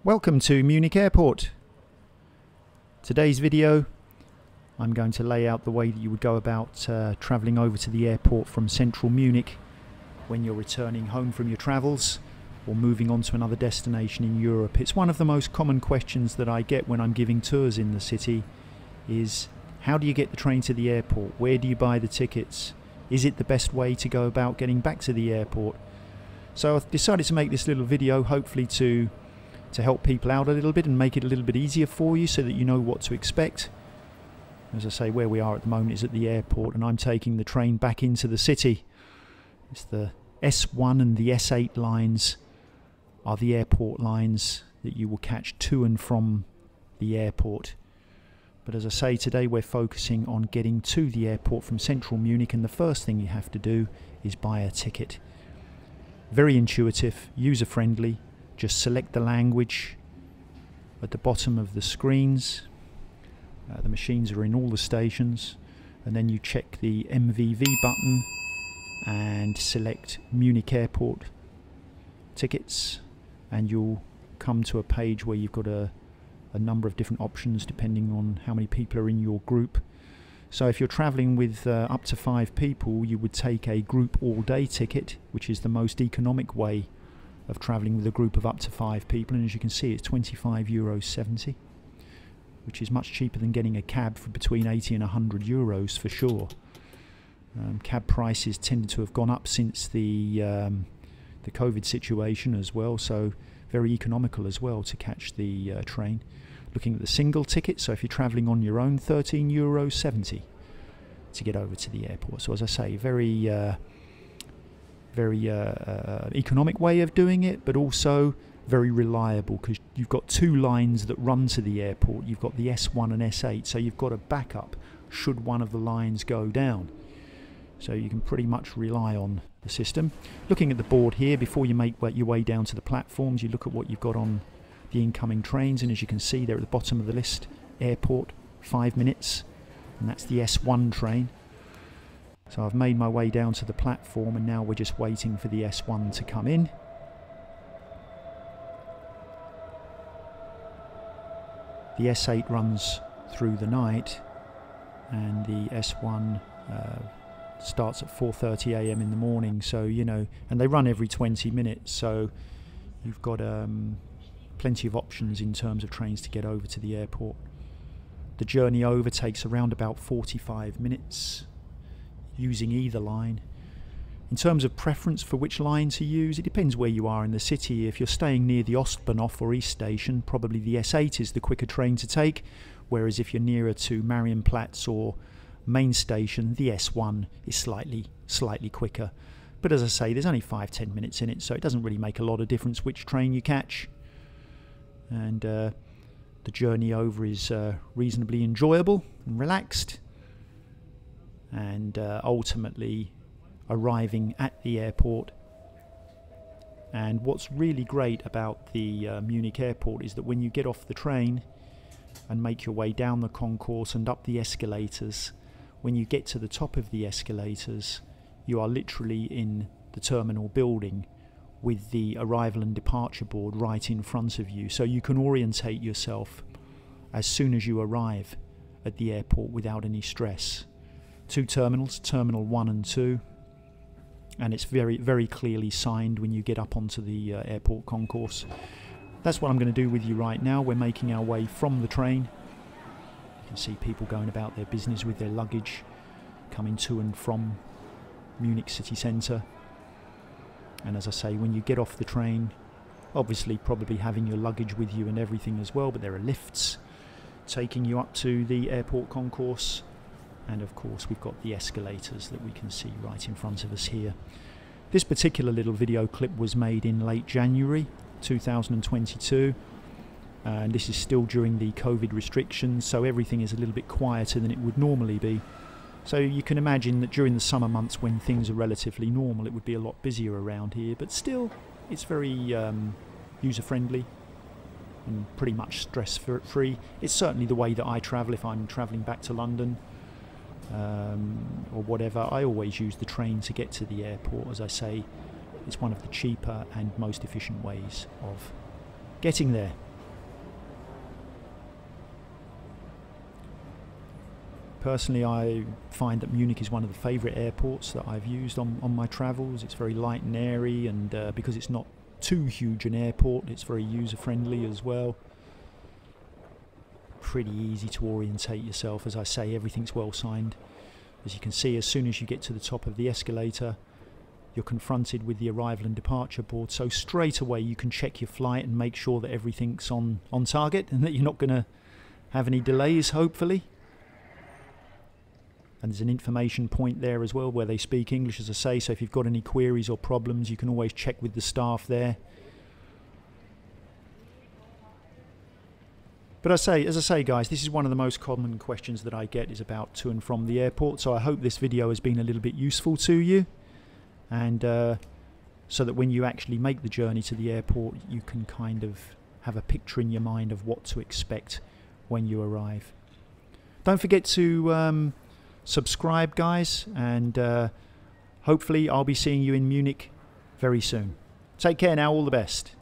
Welcome to Munich Airport. Today's video I'm going to lay out the way that you would go about travelling over to the airport from central Munich when you're returning home from your travels or moving on to another destination in Europe. It's one of the most common questions that I get when I'm giving tours in the city is, how do you get the train to the airport? Where do you buy the tickets? Is it the best way to go about getting back to the airport? So I've decided to make this little video hopefully to help people out a little bit and make it a little bit easier for you so that you know what to expect. As I say, where we are at the moment is at the airport, and I'm taking the train back into the city. It's the S1 and the S8 lines are the airport lines that you will catch to and from the airport. But as I say, today we're focusing on getting to the airport from central Munich, and the first thing you have to do is buy a ticket. Very intuitive, user-friendly. Just select the language at the bottom of the screens. The machines are in all the stations, and then you check the MVV button and select Munich Airport tickets, and you'll come to a page where you've got a number of different options depending on how many people are in your group. So if you're travelling with up to 5 people, you would take a group all-day ticket, which is the most economic way of travelling with a group of up to 5 people, and as you can see it's €25.70, which is much cheaper than getting a cab for between 80 and 100 euros for sure. Cab prices tended to have gone up since the COVID situation as well, so very economical as well to catch the train. Looking at the single ticket, so if you're travelling on your own, €13.70 to get over to the airport. So as I say, very economic way of doing it, but also very reliable, because you've got 2 lines that run to the airport. You've got the S1 and S8, so you've got a backup should one of the lines go down. So you can pretty much rely on the system. Looking at the board here, before you make your way down to the platforms, you look at what you've got on the incoming trains, and as you can see there at the bottom of the list, airport, 5 minutes, and that's the S1 train. So I've made my way down to the platform, and now we're just waiting for the S1 to come in. The S8 runs through the night, and the S1 starts at 4:30 AM in the morning, so you know, and they run every 20 minutes, so you've got plenty of options in terms of trains to get over to the airport. The journey over takes around about 45 minutes using either line. In terms of preference for which line to use, it depends where you are in the city. If you're staying near the Ostbahnhof or East Station, probably the S8 is the quicker train to take, whereas if you're nearer to Marienplatz or Main Station, the S1 is slightly quicker. But as I say, there's only 5-10 minutes in it, so it doesn't really make a lot of difference which train you catch. And the journey over is reasonably enjoyable and relaxed, and ultimately arriving at the airport. And what's really great about the Munich airport is that when you get off the train and make your way down the concourse and up the escalators, when you get to the top of the escalators, you are literally in the terminal building with the arrival and departure board right in front of you, so you can orientate yourself as soon as you arrive at the airport without any stress. 2 terminals, Terminal 1 and 2, and it's very clearly signed when you get up onto the airport concourse. That's what I'm going to do with you right now. We're making our way from the train. You can see people going about their business with their luggage, coming to and from Munich city centre. And as I say, when you get off the train, obviously probably having your luggage with you and everything as well, but there are lifts taking you up to the airport concourse. And of course we've got the escalators that we can see right in front of us here. This particular little video clip was made in late January 2022, and this is still during the COVID restrictions, so everything is a little bit quieter than it would normally be. So you can imagine that during the summer months when things are relatively normal, it would be a lot busier around here, but still it's very user-friendly and pretty much stress-free. It's certainly the way that I travel if I'm travelling back to London. Or whatever. I always use the train to get to the airport. As I say, it's one of the cheaper and most efficient ways of getting there. Personally, I find that Munich is one of the favourite airports that I've used on my travels. It's very light and airy, and because it's not too huge an airport, it's very user-friendly as well. Pretty easy to orientate yourself. As I say, everything's well signed. As you can see, as soon as you get to the top of the escalator, you're confronted with the arrival and departure board. So straight away you can check your flight and make sure that everything's on target and that you're not going to have any delays, hopefully. And there's an information point there as well where they speak English, as I say, so if you've got any queries or problems, you can always check with the staff there. But as I say, guys, this is one of the most common questions that I get is about to and from the airport, so I hope this video has been a little bit useful to you, and so that when you actually make the journey to the airport, you can kind of have a picture in your mind of what to expect when you arrive. Don't forget to subscribe, guys, and hopefully I'll be seeing you in Munich very soon. Take care now, all the best.